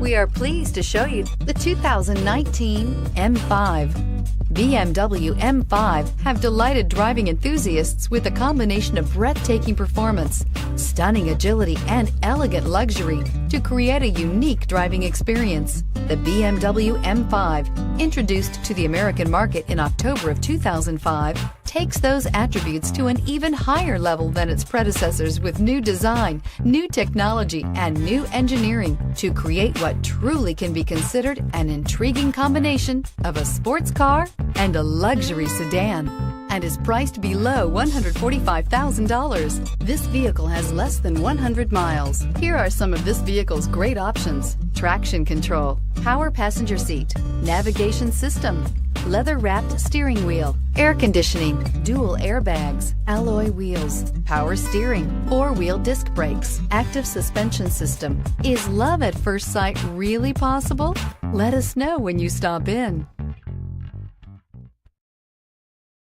We are pleased to show you the 2019 M5. BMW M5 have delighted driving enthusiasts with a combination of breathtaking performance, stunning agility, and elegant luxury to create a unique driving experience. The BMW M5, introduced to the American market in October of 2005, takes those attributes to an even higher level than its predecessors with new design, new technology, and new engineering to create what truly can be considered an intriguing combination of a sports car and a luxury sedan, and is priced below $145,000. This vehicle has less than 100 miles. Here are some of this vehicle's great options: traction control, power passenger seat, navigation system, leather-wrapped steering wheel, air conditioning, dual airbags, alloy wheels, power steering, four-wheel disc brakes, active suspension system. Is love at first sight really possible? Let us know when you stop in.